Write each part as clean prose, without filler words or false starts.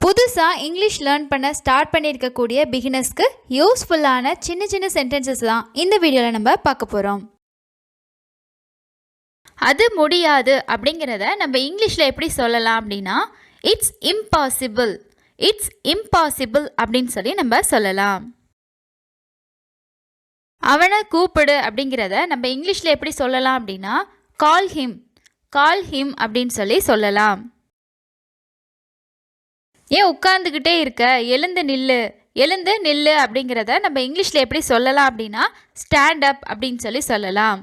புதுசா English learn பண்ண start பண்ணியிருக்கக்கூடிய பிகினர்ஸ்க்கு யூஸ்ஃபுல்லான சின்ன சின்ன சென்டென்சஸ் தான் இந்த வீடியோவில் நம்ம பார்க்க போகிறோம். அது முடியாது அப்படிங்கிறத நம்ம இங்கிலீஷில் எப்படி சொல்லலாம் அப்படின்னா இட்ஸ் இம்பாசிபிள் அப்படின்னு சொல்லி நம்ம சொல்லலாம். அவனை கூப்பிடு அப்படிங்கிறத நம்ம இங்கிலீஷில் எப்படி சொல்லலாம் அப்படின்னா கால் ஹிம் அப்படின்னு சொல்லி சொல்லலாம். ஏன் உட்கார்ந்துக்கிட்டே இருக்க, எழுந்து நில்லு அப்படிங்கிறத நம்ம இங்கிலீஷில் எப்படி சொல்லலாம் அப்படின்னா ஸ்டாண்ட் அப் அப்படின்னு சொல்லி சொல்லலாம்.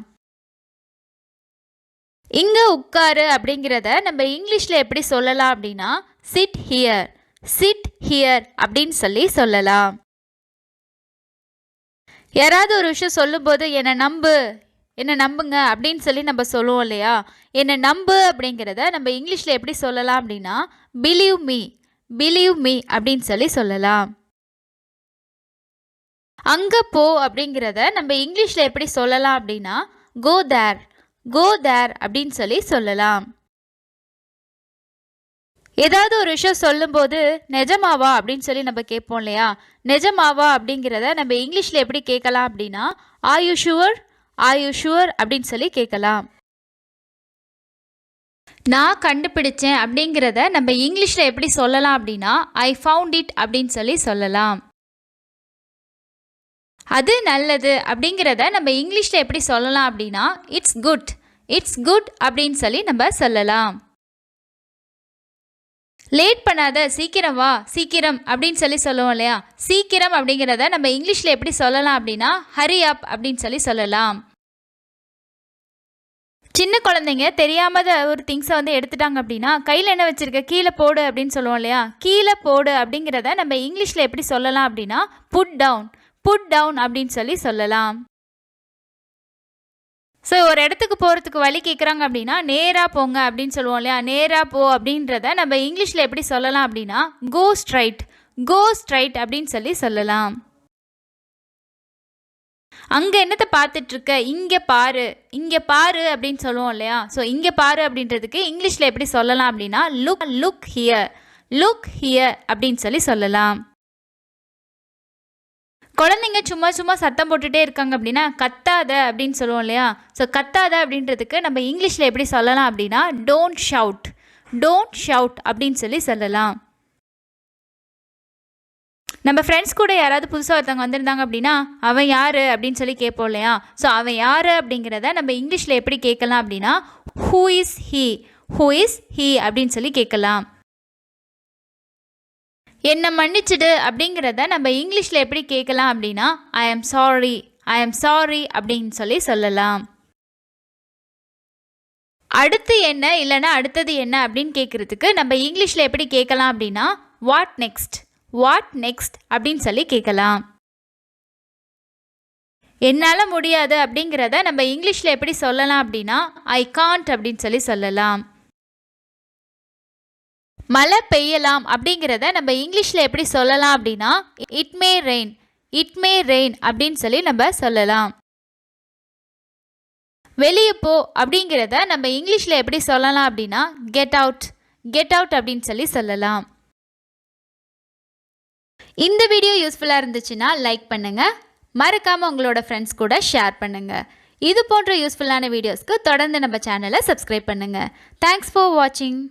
இங்கே உட்காரு அப்படிங்கிறத நம்ம இங்கிலீஷில் எப்படி சொல்லலாம் அப்படின்னா சிட் ஹியர் அப்படின்னு சொல்லி சொல்லலாம். யாராவது ஒரு விஷயம் சொல்லும்போது என்னை நம்புங்க அப்படின்னு சொல்லி நம்ம சொல்லுவோம் இல்லையா, என்னை நம்பு அப்படிங்கிறத நம்ம இங்கிலீஷில் எப்படி சொல்லலாம் அப்படின்னா பிலீவ் மீ அப்படின்னு சொல்லி சொல்லலாம். அங்கே போ அப்படிங்கிறத நம்ம இங்கிலீஷில் எப்படி சொல்லலாம் அப்படின்னா கோ தேர் அப்படின்னு சொல்லி சொல்லலாம். ஏதாவது ஒரு விஷயம் சொல்லும்போது நிஜமாவா அப்படின்னு சொல்லி நம்ம கேட்போம் இல்லையா, நிஜமாவா அப்படிங்கிறத நம்ம இங்கிலீஷில் எப்படி கேட்கலாம் அப்படின்னா ஆர் யூ ஷுவர் அப்படின்னு சொல்லி கேட்கலாம். நான் கண்டுபிடிச்சேன் அப்படிங்கிறத நம்ம இங்கிலீஷில் எப்படி சொல்லலாம் அப்படின்னா ஐ ஃபவுண்ட் இட் அப்படின்னு சொல்லி சொல்லலாம். அது நல்லது அப்படிங்கிறத நம்ம இங்கிலீஷில் எப்படி சொல்லலாம் அப்படின்னா இட்ஸ் குட் அப்படின்னு சொல்லி நம்ம சொல்லலாம். லேட் பண்ணாத, சீக்கிரம் வா, சீக்கிரம் அப்படின்னு சொல்லி சொல்லுவோம் இல்லையா, சீக்கிரம் அப்படிங்கிறத நம்ம இங்கிலீஷில் எப்படி சொல்லலாம் அப்படின்னா ஹரி அப் அப்படின்னு சொல்லி சொல்லலாம். சின்ன குழந்தைங்க தெரியாம ஒரு திங்ஸை எடுத்துட்டாங்க அப்படின்னா கையில் என்ன வச்சிருக்க, கீழே போடு அப்படின்னு சொல்லுவோம் இல்லையா, கீழே போடு அப்படிங்கிறத நம்ம இங்கிலீஷில் எப்படி சொல்லலாம் அப்படின்னா புட் டவுன் அப்படின்னு சொல்லி சொல்லலாம். ஸோ ஒரு இடத்துக்கு போகிறதுக்கு வழி கேட்குறாங்க அப்படின்னா நேராக போங்க அப்படின்னு சொல்லுவோம் இல்லையா, நேராக போ அப்படின்றத நம்ம இங்கிலீஷில் எப்படி சொல்லலாம் அப்படின்னா கோ ஸ்ட்ரைட் அப்படின்னு சொல்லி சொல்லலாம். அங்கே என்னத்தை பார்த்துட்ருக்க, இங்கே பாரு அப்படின்னு சொல்லுவோம் இல்லையா, ஸோ இங்கே பாரு அப்படின்றதுக்கு இங்கிலீஷில் எப்படி சொல்லலாம் அப்படின்னா லுக் ஹியர் அப்படின்னு சொல்லி சொல்லலாம். குழந்தைங்க சும்மா சத்தம் போட்டுகிட்டே இருக்காங்க அப்படின்னா கத்தாத அப்படின்னு சொல்லுவோம் இல்லையா, ஸோ கத்தாத அப்படின்றதுக்கு நம்ம இங்கிலீஷில் எப்படி சொல்லலாம் அப்படின்னா டோன்ட் ஷவுட் அப்படின்னு சொல்லி சொல்லலாம். நம்ம ஃப்ரெண்ட்ஸ் கூட யாராவது புதுசாக ஒருத்தவங்க வந்திருந்தாங்க அப்படின்னா அவன் யார் அப்படின்னு சொல்லி கேட்போம் இல்லையா, ஸோ அவன் யார் அப்படிங்கிறத நம்ம இங்கிலீஷில் எப்படி கேட்கலாம் அப்படின்னா ஹூ இஸ் ஹீ அப்படின்னு சொல்லி கேட்கலாம். என்னை மன்னிச்சிடு அப்படிங்கிறத நம்ம இங்கிலீஷில் எப்படி கேட்கலாம் அப்படின்னா ஐ எம் சாரி அப்படின்னு சொல்லி சொல்லலாம். அடுத்து என்ன இல்லைன்னா அடுத்தது என்ன அப்படின்னு கேட்குறதுக்கு நம்ம இங்கிலீஷில் எப்படி கேட்கலாம் அப்படின்னா வாட் நெக்ஸ்ட் அப்படின்னு சொல்லி கேட்கலாம். என்னால் முடியாது அப்படிங்கிறத நம்ம இங்கிலீஷில் எப்படி சொல்லலாம் அப்படின்னா ஐ காண்ட் அப்படின்னு சொல்லி சொல்லலாம். மழை பெய்யலாம் அப்படிங்கிறத நம்ம இங்கிலீஷில் எப்படி சொல்லலாம் அப்படின்னா இட் மே ரெயின் அப்படின்னு சொல்லி நம்ம சொல்லலாம். வெளியே போ அப்படிங்கிறத நம்ம இங்கிலீஷில் எப்படி சொல்லலாம் அப்படின்னா கெட் அவுட் அப்படின்னு சொல்லி சொல்லலாம். இந்த வீடியோ யூஸ்ஃபுல்லாக இருந்துச்சுன்னா லைக் பண்ணுங்கள், மறக்காமல் உங்களோட ஃப்ரெண்ட்ஸ் கூட ஷேர் பண்ணுங்கள். இது போன்ற யூஸ்ஃபுல்லான வீடியோஸ்க்கு தொடர்ந்து நம்ம சேனலை சப்ஸ்கிரைப் பண்ணுங்கள். தேங்க்ஸ் ஃபார் வாட்சிங்.